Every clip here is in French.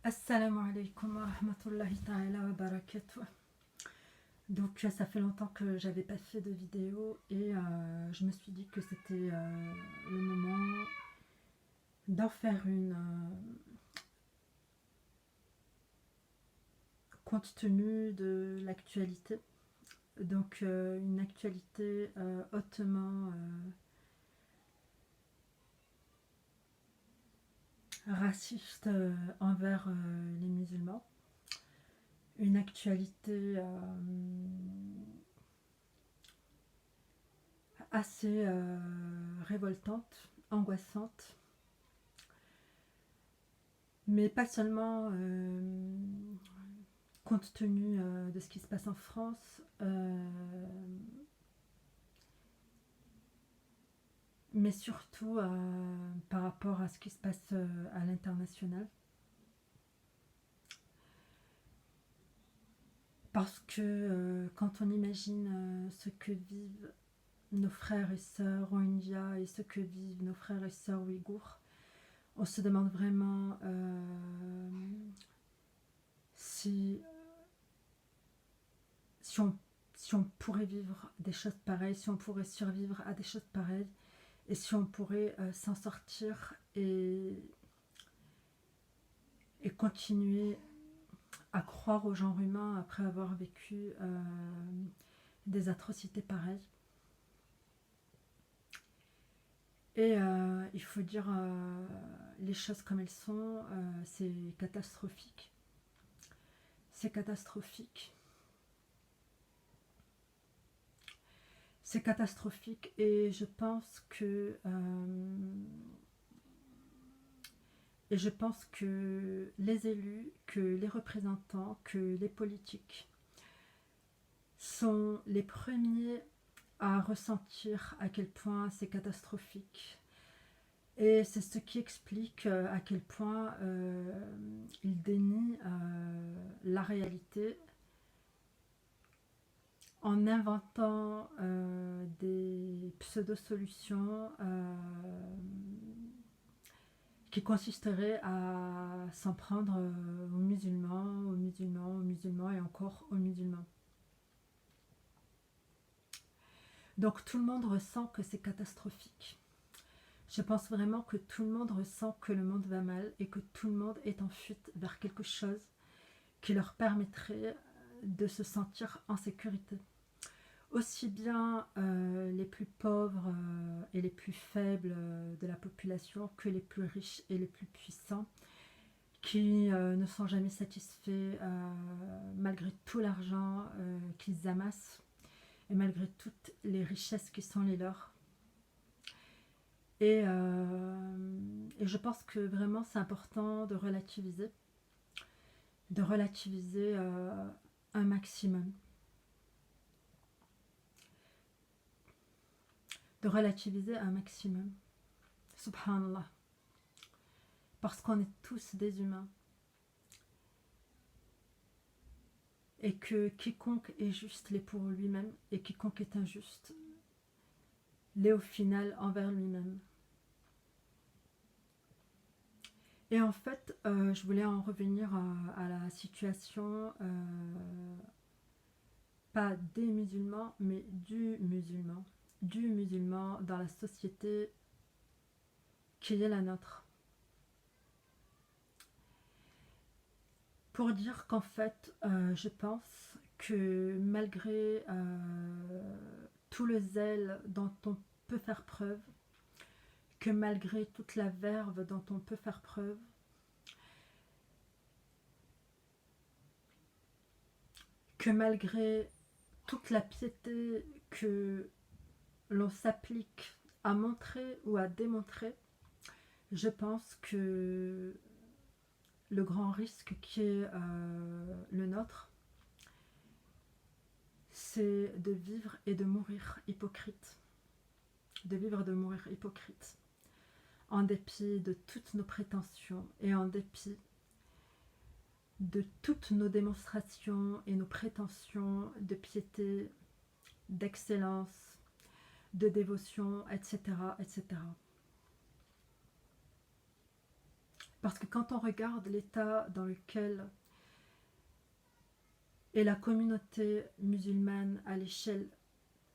Assalamu alaikum wa rahmatullahi ta'ala wa barakatuh. Donc ça fait longtemps que j'avais pas fait de vidéo et je me suis dit que c'était le moment d'en faire une compte tenu de l'actualité. Donc une actualité hautement raciste envers les musulmans. Une actualité assez révoltante, angoissante, mais pas seulement compte tenu de ce qui se passe en France, mais surtout par rapport à ce qui se passe à l'international. Parce que quand on imagine ce que vivent nos frères et sœurs Rohingyas et ce que vivent nos frères et sœurs Ouïghours, on se demande vraiment si on pourrait vivre des choses pareilles, si on pourrait survivre à des choses pareilles, et si on pourrait s'en sortir et continuer à croire au genre humain après avoir vécu des atrocités pareilles. Et il faut dire les choses comme elles sont, c'est catastrophique. C'est catastrophique. C'est catastrophique et je pense que les élus, que les représentants, que les politiques sont les premiers à ressentir à quel point c'est catastrophique. Et c'est ce qui explique à quel point ils dénient la réalité en inventant des pseudo-solutions qui consisteraient à s'en prendre aux musulmans et encore aux musulmans. Donc tout le monde ressent que c'est catastrophique. Je pense vraiment que tout le monde ressent que le monde va mal et que tout le monde est en fuite vers quelque chose qui leur permettrait de se sentir en sécurité. Aussi bien les plus pauvres et les plus faibles de la population que les plus riches et les plus puissants qui ne sont jamais satisfaits malgré tout l'argent qu'ils amassent et malgré toutes les richesses qui sont les leurs. Et je pense que vraiment c'est important de relativiser un maximum. De relativiser un maximum. Subhanallah. Parce qu'on est tous des humains. Et que quiconque est juste l'est pour lui-même et quiconque est injuste l'est au final envers lui-même. Et en fait, je voulais en revenir à la situation, pas des musulmans, mais du musulman dans la société qui est la nôtre. Pour dire qu'en fait, je pense que malgré tout le zèle dont on peut faire preuve, que malgré toute la verve dont on peut faire preuve, que malgré toute la piété que l'on s'applique à montrer ou à démontrer, je pense que le grand risque qui est le nôtre, c'est de vivre et de mourir hypocrite. De vivre et de mourir hypocrite. En dépit de toutes nos prétentions et en dépit de toutes nos démonstrations et nos prétentions de piété, d'excellence, de dévotion, etc., etc. Parce que quand on regarde l'état dans lequel est la communauté musulmane à l'échelle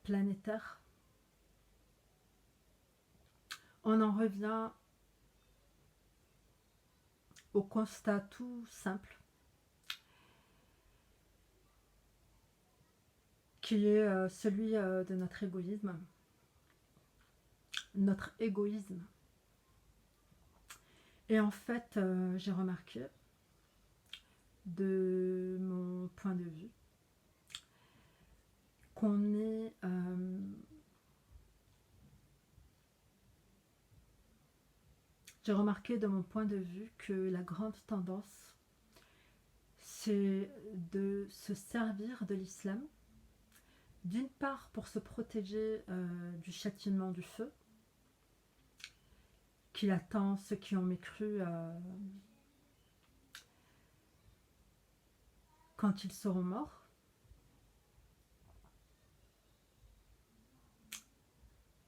planétaire, on en revient au constat tout simple qui est celui de notre égoïsme. Notre égoïsme. Et en fait, j'ai remarqué, de mon point de vue, qu'on est j'ai remarqué de mon point de vue que la grande tendance, c'est de se servir de l'islam, d'une part pour se protéger du châtiment du feu, qui attend ceux qui ont mécru quand ils seront morts.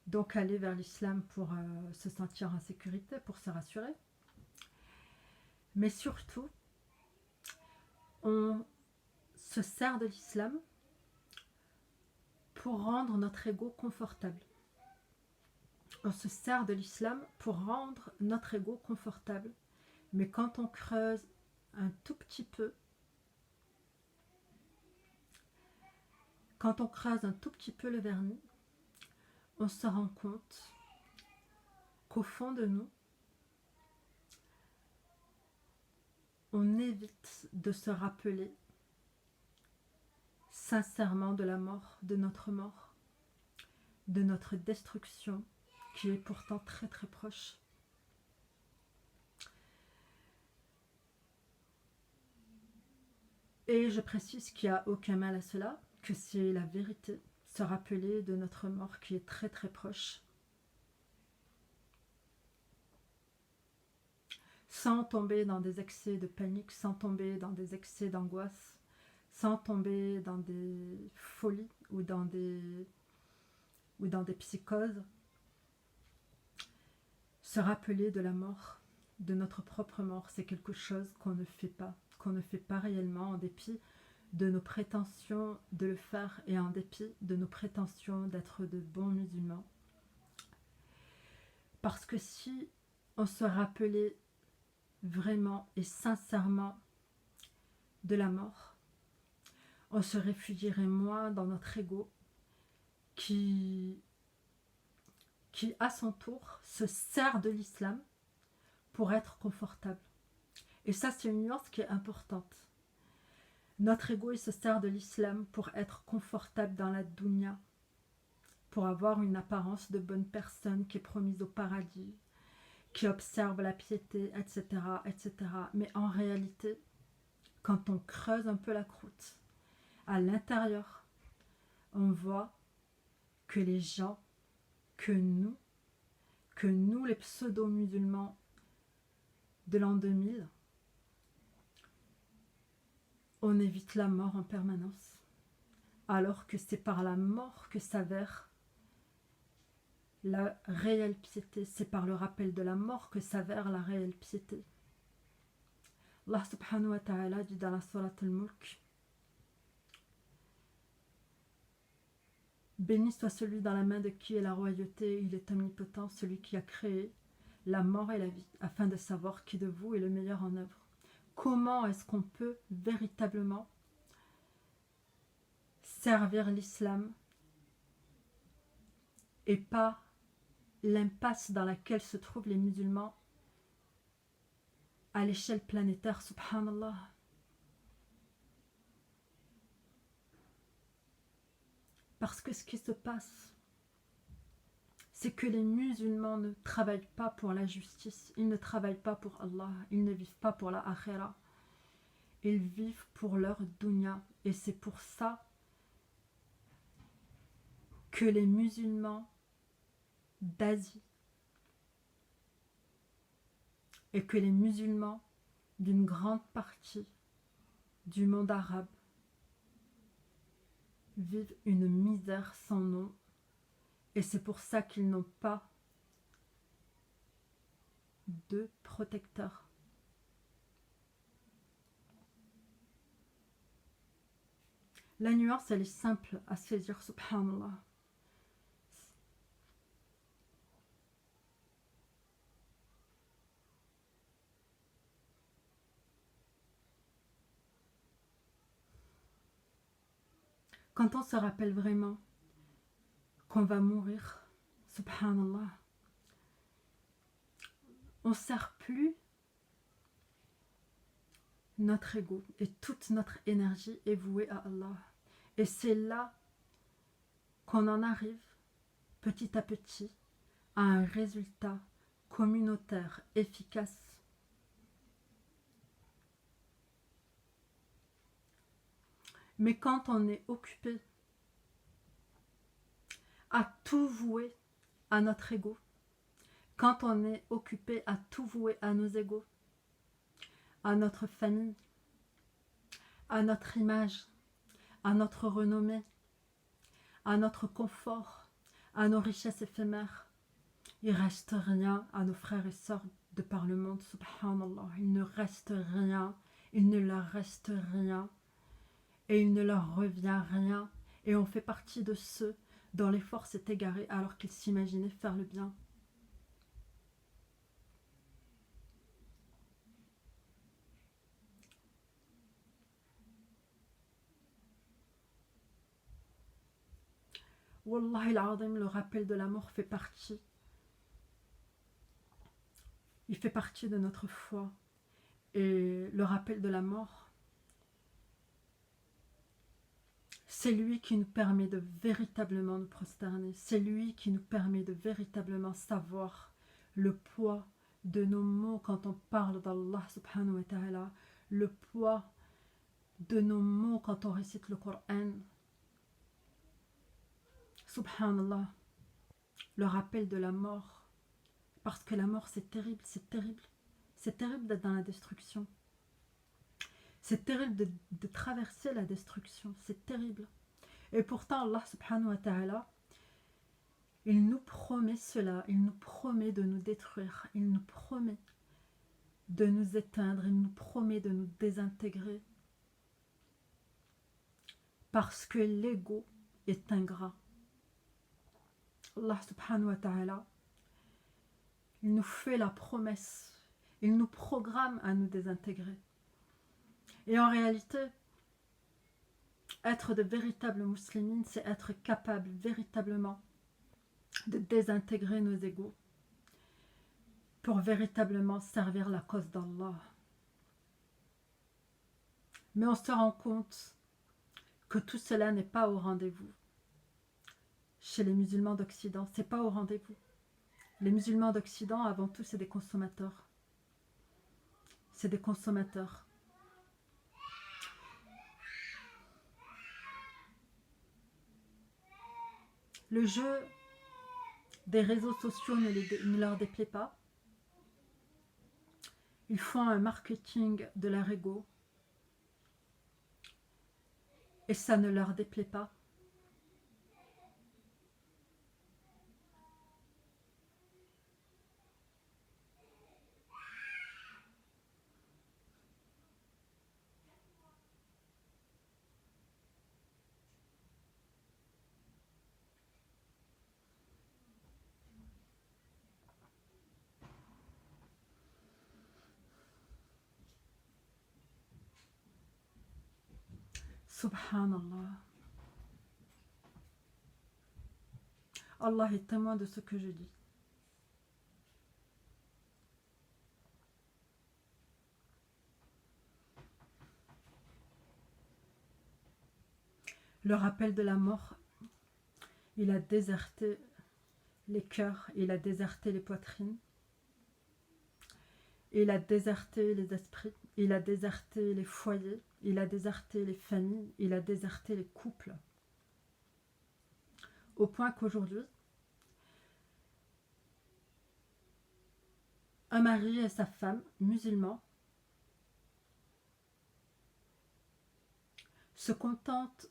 Donc aller vers l'islam pour se sentir en sécurité, pour se rassurer. Mais surtout, on se sert de l'islam pour rendre notre ego confortable. On se sert de l'islam pour rendre notre ego confortable. Mais quand on creuse un tout petit peu, le vernis, on se rend compte qu'au fond de nous, on évite de se rappeler sincèrement de la mort, de notre mort, de notre destruction, qui est pourtant très très proche. Et je précise qu'il n'y a aucun mal à cela, que c'est la vérité, se rappeler de notre mort qui est très très proche. Sans tomber dans des excès de panique, sans tomber dans des excès d'angoisse, sans tomber dans des folies ou dans des psychoses. Se rappeler de la mort, de notre propre mort, c'est quelque chose qu'on ne fait pas réellement en dépit de nos prétentions de le faire et en dépit de nos prétentions d'être de bons musulmans. Parce que si on se rappelait vraiment et sincèrement de la mort, on se réfugierait moins dans notre ego qui à son tour se sert de l'islam pour être confortable. Et ça, c'est une nuance qui est importante. Notre ego, il se sert de l'islam pour être confortable dans la dunya, pour avoir une apparence de bonne personne qui est promise au paradis, qui observe la piété, etc., etc. Mais en réalité, quand on creuse un peu la croûte, à l'intérieur, on voit que les gens, que nous les pseudo-musulmans de l'an 2000, on évite la mort en permanence, alors que c'est par la mort que s'avère la réelle piété, c'est par le rappel de la mort que s'avère la réelle piété. Allah subhanahu wa ta'ala dit dans la Surat al-Mulk: béni soit celui dans la main de qui est la royauté, il est omnipotent, celui qui a créé la mort et la vie, afin de savoir qui de vous est le meilleur en œuvre. Comment est-ce qu'on peut véritablement servir l'islam et pas l'impasse dans laquelle se trouvent les musulmans à l'échelle planétaire, subhanallah. Parce que ce qui se passe, c'est que les musulmans ne travaillent pas pour la justice, ils ne travaillent pas pour Allah, ils ne vivent pas pour la akhira, ils vivent pour leur dunya. Et c'est pour ça que les musulmans d'Asie et que les musulmans d'une grande partie du monde arabe vivent une misère sans nom. Et c'est pour ça qu'ils n'ont pas de protecteur. La nuance, elle est simple à saisir, subhanallah. Quand on se rappelle vraiment qu'on va mourir, subhanallah, on ne sert plus notre ego et toute notre énergie est vouée à Allah. Et c'est là qu'on en arrive petit à petit à un résultat communautaire efficace. Mais quand on est occupé à tout vouer à notre ego, quand on est occupé à tout vouer à nos égos, à notre famille, à notre image, à notre renommée, à notre confort, à nos richesses éphémères, il ne reste rien à nos frères et sœurs de par le monde, subhanallah. Il ne reste rien, il ne leur reste rien, et il ne leur revient rien. Et on fait partie de ceux dont l'effort s'est égaré alors qu'ils s'imaginaient faire le bien. Wallahi al-azim, le rappel de la mort fait partie. Il fait partie de notre foi. Et le rappel de la mort, c'est lui qui nous permet de véritablement nous prosterner. C'est lui qui nous permet de véritablement savoir le poids de nos mots quand on parle d'Allah subhanahu wa ta'ala, le poids de nos mots quand on récite le Coran. Subhanallah, le rappel de la mort. Parce que la mort, c'est terrible, c'est terrible. C'est terrible d'être dans la destruction. C'est terrible de traverser la destruction. C'est terrible. Et pourtant, Allah subhanahu wa ta'ala, il nous promet cela. Il nous promet de nous détruire. Il nous promet de nous éteindre. Il nous promet de nous désintégrer. Parce que l'ego est ingrat. Allah subhanahu wa ta'ala, il nous fait la promesse. Il nous programme à nous désintégrer. Et en réalité, être de véritables muslimines, c'est être capable véritablement de désintégrer nos égos pour véritablement servir la cause d'Allah. Mais on se rend compte que tout cela n'est pas au rendez-vous. Chez les musulmans d'Occident, c'est pas au rendez-vous. Les musulmans d'Occident, avant tout, c'est des consommateurs. C'est des consommateurs. Le jeu des réseaux sociaux ne leur déplaît pas. Ils font un marketing de leur ego et ça ne leur déplaît pas. Subhanallah. Allah est témoin de ce que je dis. Le rappel de la mort, il a déserté les cœurs, il a déserté les poitrines, il a déserté les esprits, il a déserté les foyers, il a déserté les familles, il a déserté les couples. Au point qu'aujourd'hui, un mari et sa femme musulmans se contentent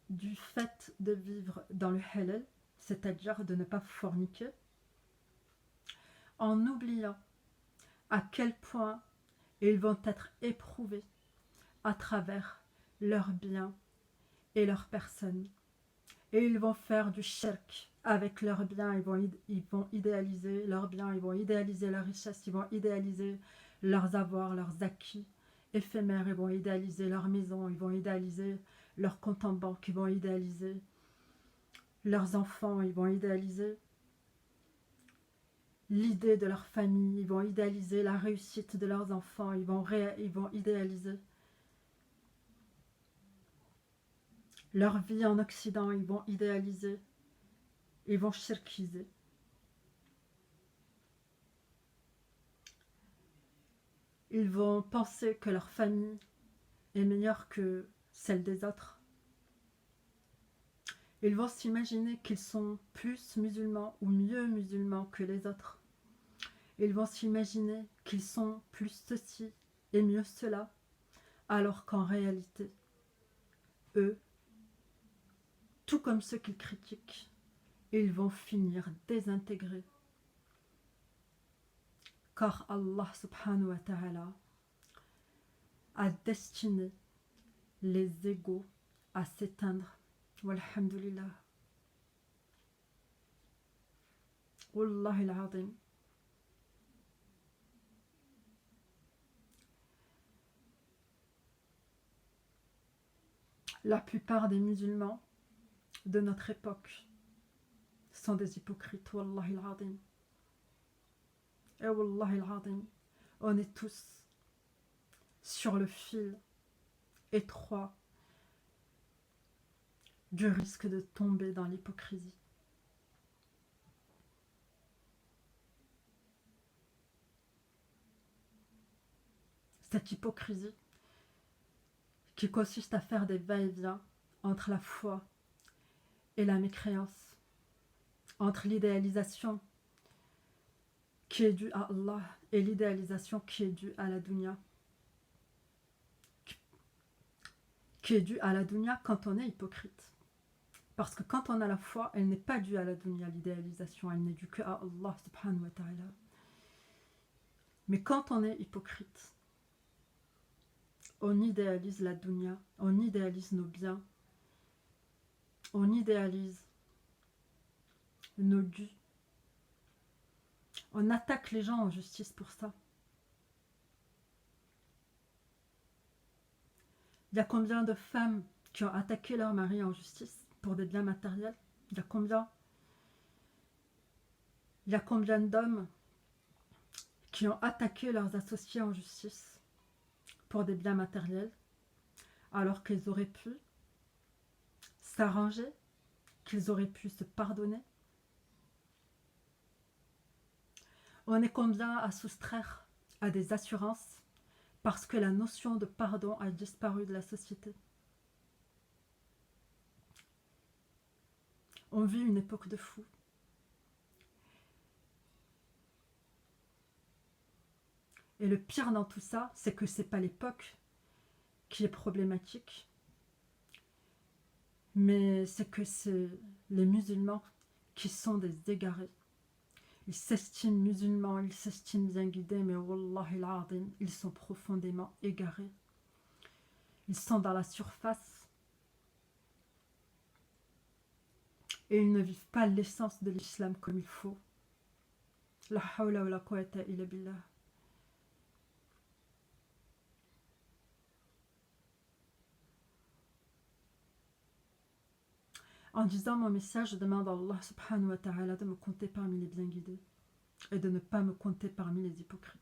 du fait de vivre dans le halal, c'est-à-dire de ne pas forniquer, en oubliant à quel point ils vont être éprouvés à travers leurs biens et leur personne. Et ils vont faire du shirk avec leurs biens, ils vont idéaliser leurs biens, ils vont idéaliser leur richesse, ils vont idéaliser leurs avoirs, leurs acquis éphémères, ils vont idéaliser leur maison, ils vont idéaliser leur compte en banque, ils vont idéaliser leurs enfants, ils vont idéaliser l'idée de leur famille, ils vont idéaliser la réussite de leurs enfants, ils vont idéaliser leur vie en Occident, ils vont idéaliser, ils vont shirkiser. Ils vont penser que leur famille est meilleure que celle des autres. Ils vont s'imaginer qu'ils sont plus musulmans ou mieux musulmans que les autres. Ils vont s'imaginer qu'ils sont plus ceci et mieux cela, alors qu'en réalité, eux, tout comme ceux qu'ils critiquent, ils vont finir désintégrés. Car Allah subhanahu wa ta'ala a destiné les égaux à s'éteindre. Walhamdulillah. Wallahi al-azim. La plupart des musulmans de notre époque sont des hypocrites. Wallahi al-azim. Et wallahi al-azim, on est tous sur le fil étroit du risque de tomber dans l'hypocrisie. Cette hypocrisie qui consiste à faire des va-et-vient entre la foi et la mécréance, entre l'idéalisation qui est due à Allah et l'idéalisation qui est due à la dunya. Qui est due à la dunya quand on est hypocrite. Parce que quand on a la foi, elle n'est pas due à la dunya, l'idéalisation, elle n'est due que à Allah subhanahu wa ta'ala. Mais quand on est hypocrite, on idéalise la dunya, on idéalise nos biens, on idéalise nos dus. On attaque les gens en justice pour ça. Il y a combien de femmes qui ont attaqué leur mari en justice pour des biens matériels? Il y a combien? Il y a combien d'hommes qui ont attaqué leurs associés en justice pour des biens matériels alors qu'ils auraient pu s'arranger, qu'ils auraient pu se pardonner? On est combien à soustraire à des assurances parce que la notion de pardon a disparu de la société? On vit une époque de fous. Et le pire dans tout ça, c'est que ce n'est pas l'époque qui est problématique, mais c'est que c'est les musulmans qui sont des égarés. Ils s'estiment musulmans, ils s'estiment bien guidés, mais wallahi al-azim, ils sont profondément égarés. Ils sont dans la surface et ils ne vivent pas l'essence de l'islam comme il faut. La hawla wa la quwwata illa billah. En disant mon message, je demande à Allah subhanahu wa ta'ala de me compter parmi les bien guidés et de ne pas me compter parmi les hypocrites.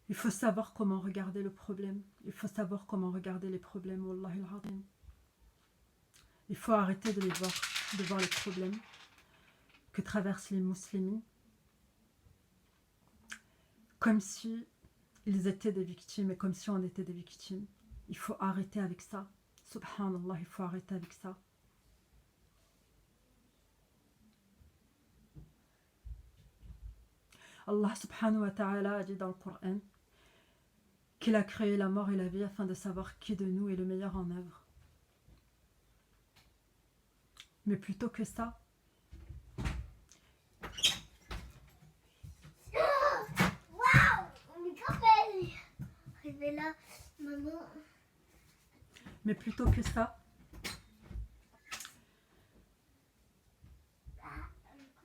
Il faut savoir comment regarder le problème. Il faut savoir comment regarder les problèmes. Wallahi al-azim. Il faut arrêter de voir les problèmes que traversent les musulmans comme si ils étaient des victimes et comme si on était des victimes. Il faut arrêter avec ça. Subhanallah, il faut arrêter avec ça. Allah subhanahu wa ta'ala a dit dans le Coran qu'il a créé la mort et la vie afin de savoir qui de nous est le meilleur en œuvre. Mais plutôt que ça, là, maman. mais plutôt que ça,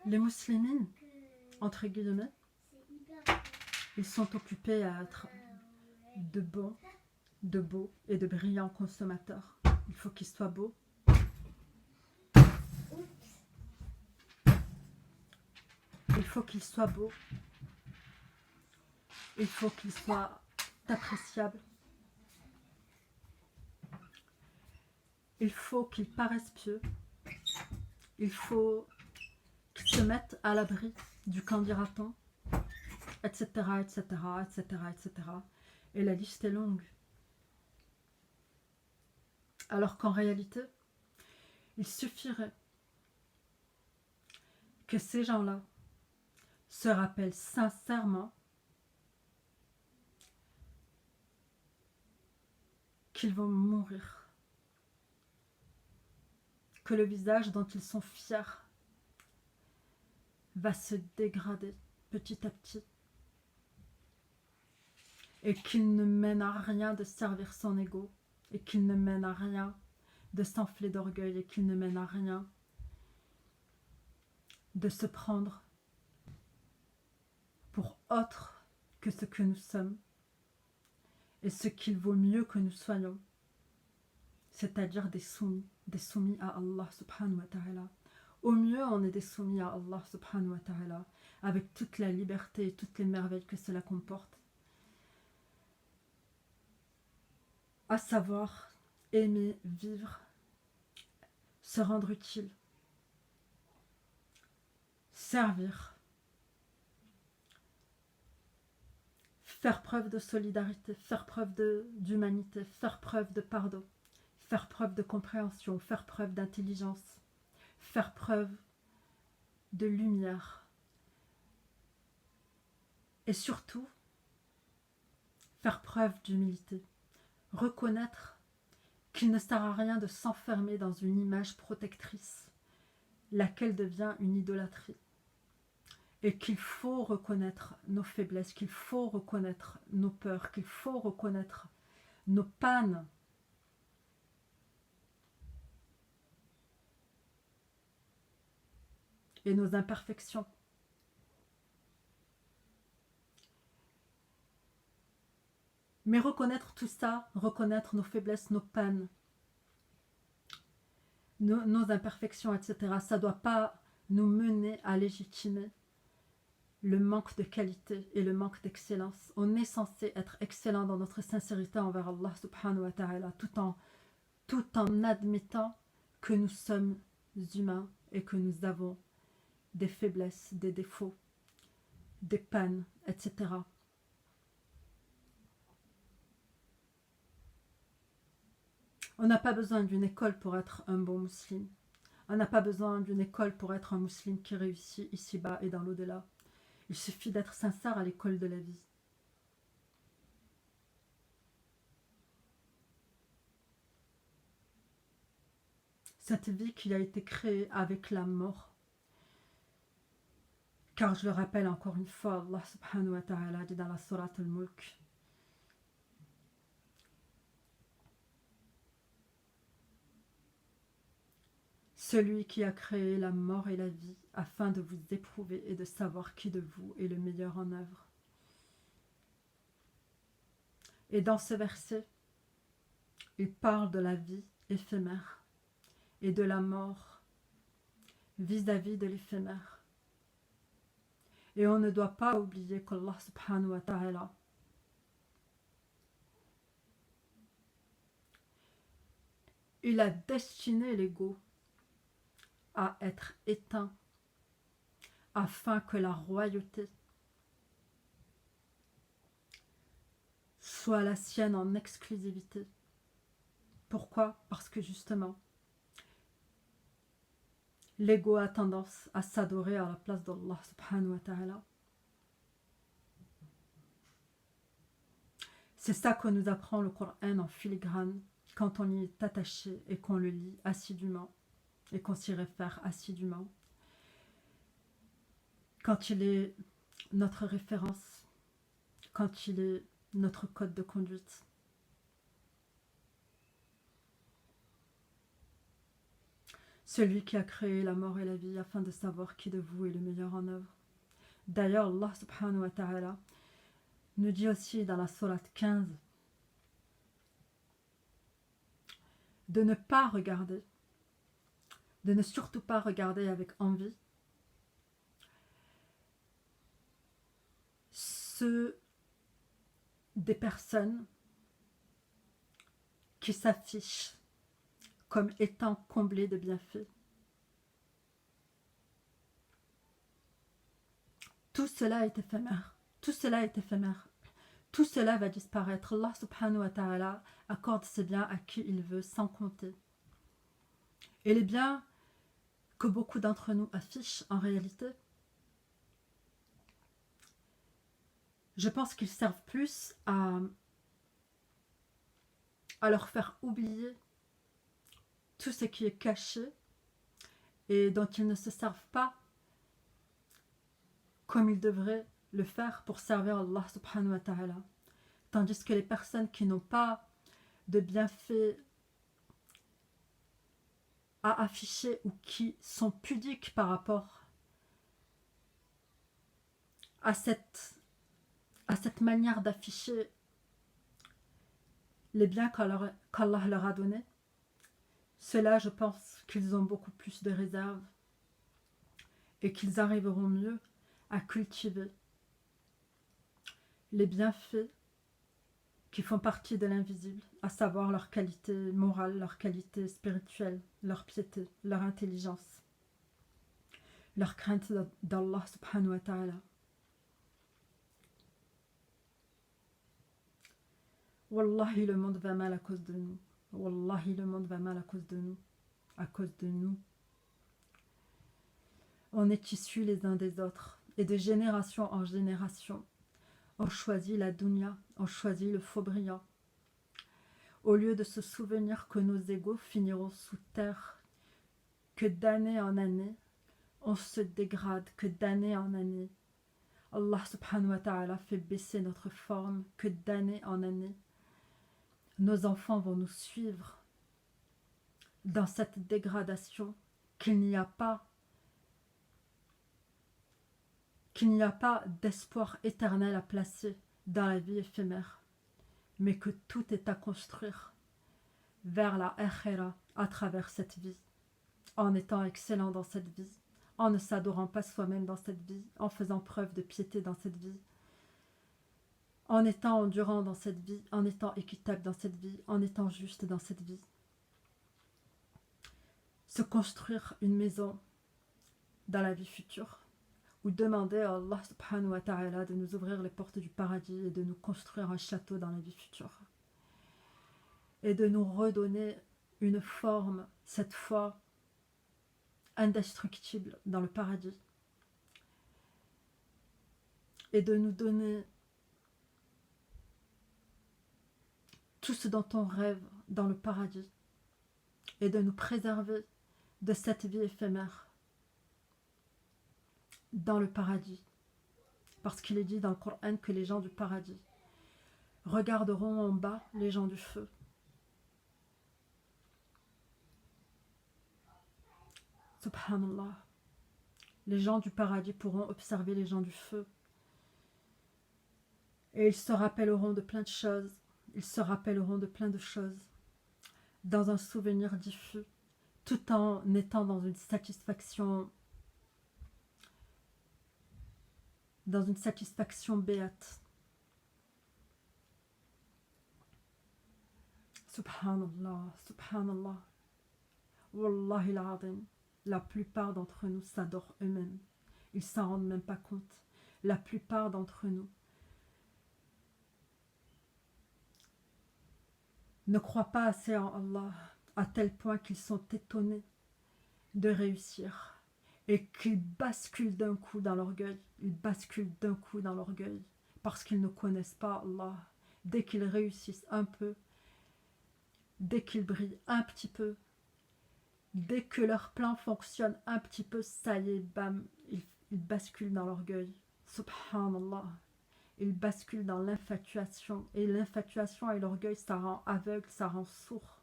les musulmans, entre guillemets, ils sont occupés à être de bons, de beaux et de brillants consommateurs. Il faut qu'ils soient beaux. Il faut qu'ils soient beaux. Il faut qu'ils soient appréciables. Il faut qu'ils paraissent pieux. Il faut qu'ils se mettent à l'abri du qu'en dira-t-on, etc., etc., etc., etc. Et la liste est longue. Alors qu'en réalité, il suffirait que ces gens-là se rappellent sincèrement qu'ils vont mourir, que le visage dont ils sont fiers va se dégrader petit à petit et qu'il ne mène à rien de servir son ego et qu'il ne mène à rien de s'enfler d'orgueil et qu'il ne mène à rien de se prendre pour autre que ce que nous sommes et ce qu'il vaut mieux que nous soyons, c'est-à-dire des soumis à Allah subhanahu wa ta'ala. Au mieux, on est des soumis à Allah subhanahu wa ta'ala, avec toute la liberté et toutes les merveilles que cela comporte. À savoir, aimer, vivre, se rendre utile, servir, faire preuve de solidarité, faire preuve d'humanité, faire preuve de pardon, faire preuve de compréhension, faire preuve d'intelligence, faire preuve de lumière. Et surtout, faire preuve d'humilité. Reconnaître qu'il ne sert à rien de s'enfermer dans une image protectrice, laquelle devient une idolâtrie. Et qu'il faut reconnaître nos faiblesses, qu'il faut reconnaître nos peurs, qu'il faut reconnaître nos pannes. Et nos imperfections. Mais reconnaître tout ça, reconnaître nos faiblesses, nos pannes, nos imperfections, etc., ça ne doit pas nous mener à légitimer le manque de qualité et le manque d'excellence. On est censé être excellent dans notre sincérité envers Allah subhanahu wa ta'ala, tout en admettant que nous sommes humains et que nous avons des faiblesses, des défauts, des pannes, etc. On n'a pas besoin d'une école pour être un bon musulman. On n'a pas besoin d'une école pour être un musulman qui réussit ici-bas et dans l'au-delà. Il suffit d'être sincère à l'école de la vie. Cette vie qui a été créée avec la mort. Car je le rappelle encore une fois, Allah subhanahu wa ta'ala dit dans la sourate al-Mulk, celui qui a créé la mort et la vie afin de vous éprouver et de savoir qui de vous est le meilleur en œuvre. Et dans ce verset, il parle de la vie éphémère et de la mort vis-à-vis de l'éphémère. Et on ne doit pas oublier qu'Allah subhanahu wa ta'ala il a destiné l'ego à être éteint afin que la royauté soit la sienne en exclusivité. Pourquoi? Parce que justement, l'ego a tendance à s'adorer à la place d'Allah subhanahu wa ta'ala. C'est ça que nous apprend le Coran en filigrane quand on y est attaché et qu'on le lit assidûment. et qu'on s'y réfère assidûment, quand il est notre référence, quand il est notre code de conduite. Celui qui a créé la mort et la vie afin de savoir qui de vous est le meilleur en œuvre. D'ailleurs, Allah subhanahu wa ta'ala nous dit aussi dans la sourate 15 de ne pas regarder, de ne surtout pas regarder avec envie ceux des personnes qui s'affichent comme étant comblés de bienfaits. Tout cela est éphémère. Tout cela est éphémère. Tout cela va disparaître. Allah subhanahu wa ta'ala accorde ses biens à qui il veut sans compter. Et les biens que beaucoup d'entre nous affichent en réalité, je pense qu'ils servent plus à leur faire oublier tout ce qui est caché et dont ils ne se servent pas comme ils devraient le faire pour servir Allah subhanahu wa ta'ala. Tandis que les personnes qui n'ont pas de bienfaits à afficher ou qui sont pudiques par rapport à cette manière d'afficher les biens qu'Allah leur a donnés, ceux-là, je pense qu'ils ont beaucoup plus de réserve et qu'ils arriveront mieux à cultiver les bienfaits qui font partie de l'invisible, à savoir leur qualité morale, leur qualité spirituelle, leur piété, leur intelligence, leur crainte d'Allah subhanahu wa ta'ala. Wallahi, le monde va mal à cause de nous. Wallahi, le monde va mal à cause de nous. À cause de nous. On est issus les uns des autres. Et de génération en génération, on choisit la dunya, on choisit le faux brillant. Au lieu de se souvenir que nos égaux finiront sous terre, que d'année en année, on se dégrade, que d'année en année, Allah subhanahu wa ta'ala fait baisser notre forme, que d'année en année, nos enfants vont nous suivre dans cette dégradation, qu'il n'y a pas d'espoir éternel à placer dans la vie éphémère, mais que tout est à construire vers la akhira à travers cette vie, en étant excellent dans cette vie, en ne s'adorant pas soi-même dans cette vie, en faisant preuve de piété dans cette vie, en étant endurant dans cette vie, en étant équitable dans cette vie, en étant juste dans cette vie. Se construire une maison dans la vie future, ou demander à Allah subhanahu wa ta'ala de nous ouvrir les portes du paradis et de nous construire un château dans la vie future. Et de nous redonner une forme, cette fois indestructible dans le paradis. Et de nous donner tout ce dont on rêve dans le paradis. Et de nous préserver de cette vie éphémère dans le paradis. Parce qu'il est dit dans le Coran que les gens du paradis regarderont en bas les gens du feu. Subhanallah. Les gens du paradis pourront observer les gens du feu. Et ils se rappelleront de plein de choses. Ils se rappelleront de plein de choses. Dans un souvenir diffus. Tout en étant dans une satisfaction béate. Subhanallah, subhanallah. Wallahi al-azim. La plupart d'entre nous s'adorent eux-mêmes. Ils s'en rendent même pas compte. La plupart d'entre nous ne croient pas assez en Allah, à tel point qu'ils sont étonnés de réussir et qu'ils basculent d'un coup dans l'orgueil. Ils basculent d'un coup dans l'orgueil parce qu'ils ne connaissent pas Allah. Dès qu'ils réussissent un peu, dès qu'ils brillent un petit peu, Dès que leur plan fonctionne un petit peu, ça y est, bam, ils basculent dans l'orgueil. Subhanallah. Ils basculent dans l'infatuation. Et l'infatuation et l'orgueil, ça rend aveugle, ça rend sourd.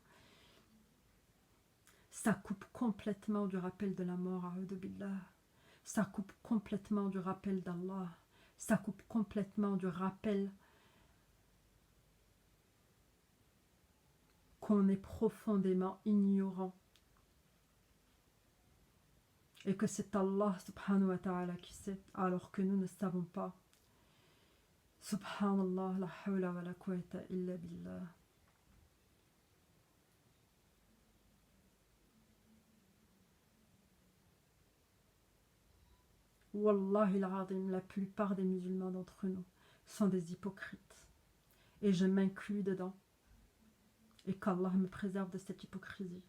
Ça coupe complètement du rappel de la mort, a'udhu billah. Ça coupe complètement du rappel d'Allah. Ça coupe complètement du rappel qu'on est profondément ignorant. Et que c'est Allah subhanahu wa ta'ala qui sait, alors que nous ne savons pas. Subhanallah, la hawla wa la quwwata illa billah. Wallahi al-azim, la plupart des musulmans d'entre nous sont des hypocrites. Et je m'inclus dedans. Et qu'Allah me préserve de cette hypocrisie.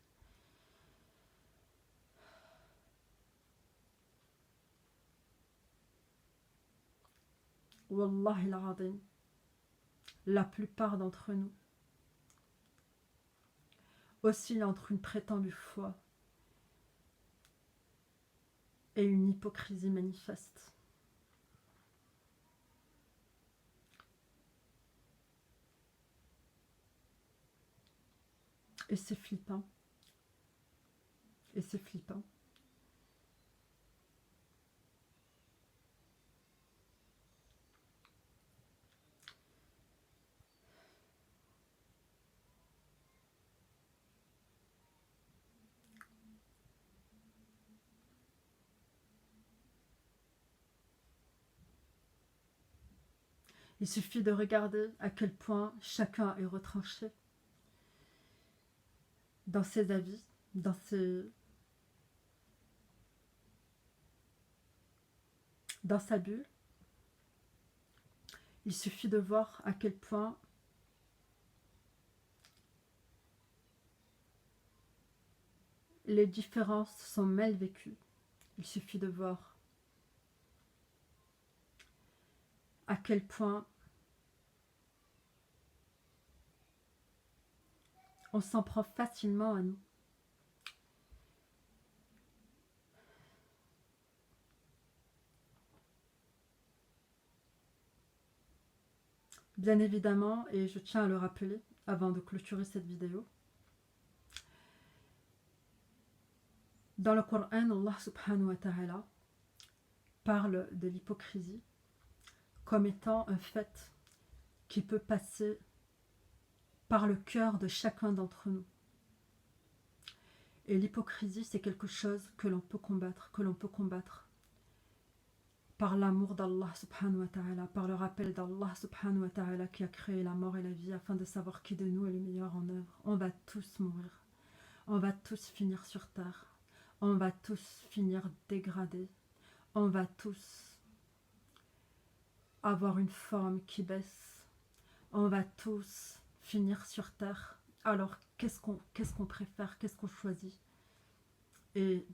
Wallahi al-azim, la plupart d'entre nous oscillent entre une prétendue foi et une hypocrisie manifeste. Et c'est flippant. Et c'est flippant. Il suffit de regarder à quel point chacun est retranché dans ses avis, dans sa bulle. Il suffit de voir à quel point les différences sont mal vécues. Il suffit de voir à quel point on s'en prend facilement à nous. Bien évidemment, et je tiens à le rappeler avant de clôturer cette vidéo, dans le Coran, Allah subhanahu wa ta'ala parle de l'hypocrisie comme étant un fait qui peut passer par le cœur de chacun d'entre nous. Et l'hypocrisie, c'est quelque chose que l'on peut combattre par l'amour d'Allah subhanahu wa ta'ala, par le rappel d'Allah subhanahu wa ta'ala qui a créé la mort et la vie afin de savoir qui de nous est le meilleur en œuvre. On va tous mourir, on va tous finir sur terre, on va tous finir dégradés, on va tous avoir une forme qui baisse, on va tous finir sur terre. Alors qu'est-ce qu'on préfère, qu'est-ce qu'on choisit? Et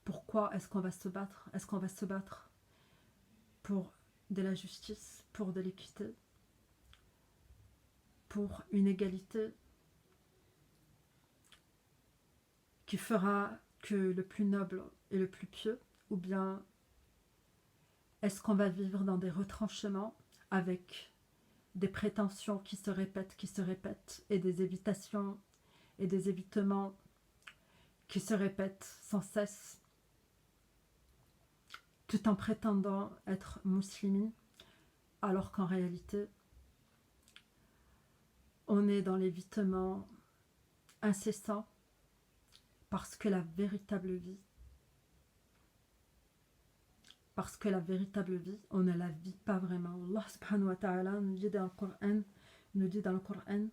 pourquoi est-ce qu'on va se battre? Est-ce qu'on va se battre pour de la justice, pour de l'équité, pour une égalité qui fera que le plus noble et le plus pieux? Ou bien est-ce qu'on va vivre dans des retranchements avec des prétentions qui se répètent, et des évitations et des évitements qui se répètent sans cesse, tout en prétendant être musulmane, alors qu'en réalité, on est dans l'évitement incessant, parce que la véritable vie, on ne la vit pas vraiment. Allah subhanahu wa ta'ala nous dit dans le Coran,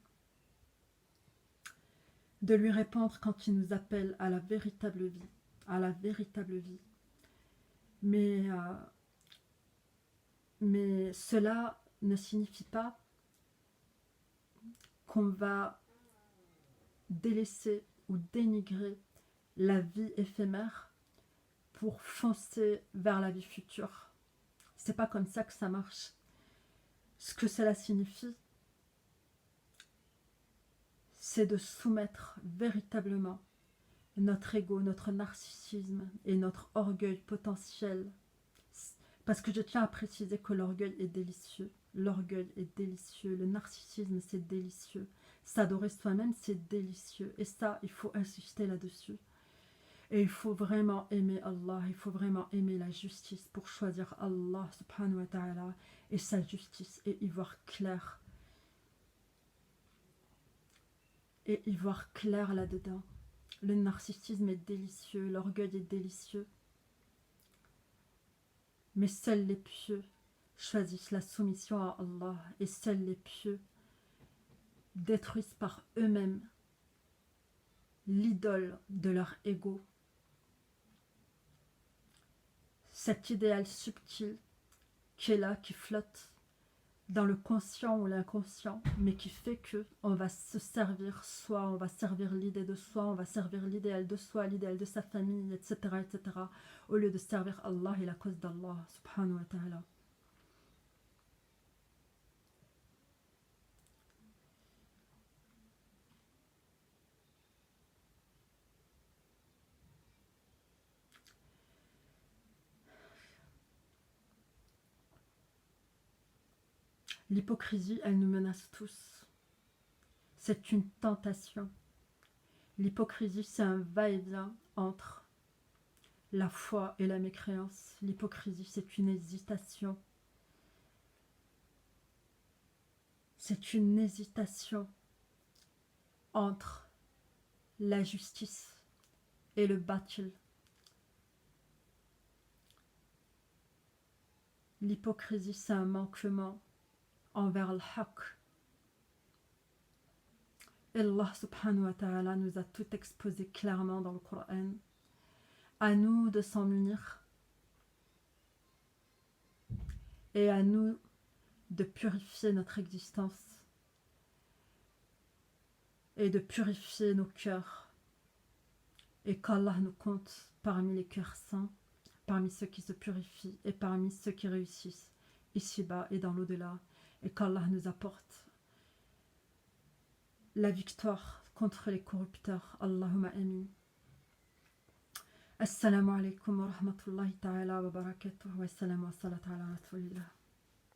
de lui répondre quand il nous appelle à la véritable vie. Mais cela ne signifie pas qu'on va délaisser ou dénigrer la vie éphémère pour foncer vers la vie future. C'est pas comme ça que ça marche. Ce que cela signifie, c'est de soumettre véritablement notre ego, notre narcissisme et notre orgueil potentiel. Parce que je tiens à préciser que l'orgueil est délicieux. L'orgueil est délicieux. Le narcissisme, c'est délicieux. S'adorer soi-même, c'est délicieux. Et ça, il faut insister là-dessus. Et il faut vraiment aimer Allah. Il faut vraiment aimer la justice pour choisir Allah subhanahu wa ta'ala et sa justice et y voir clair. Et y voir clair là-dedans. Le narcissisme est délicieux. L'orgueil est délicieux. Mais seuls les pieux choisissent la soumission à Allah et seuls les pieux détruisent par eux-mêmes l'idole de leur ego. Cet idéal subtil qui est là, qui flotte dans le conscient ou l'inconscient, mais qui fait que on va se servir soi, on va servir l'idée de soi, on va servir l'idéal de soi, l'idéal de sa famille, etc., etc., au lieu de servir Allah et la cause d'Allah, subhanahu wa ta'ala. L'hypocrisie, elle nous menace tous. C'est une tentation. L'hypocrisie, c'est un va-et-vient entre la foi et la mécréance. L'hypocrisie, c'est une hésitation. C'est une hésitation entre la justice et le batil. L'hypocrisie, c'est un manquement envers le haqq. Et Allah subhanahu wa ta'ala nous a tout exposé clairement dans le Coran. À nous de s'en munir et à nous de purifier notre existence et de purifier nos cœurs et qu'Allah nous compte parmi les cœurs saints, parmi ceux qui se purifient et parmi ceux qui réussissent ici-bas et dans l'au-delà, et qu'Allah nous apporte la victoire contre les corrupteurs. Allahumma amin. Assalamu alaikum wa rahmatullahi ta'ala wa barakatuh wa assalamu wa salat ala rasulillah.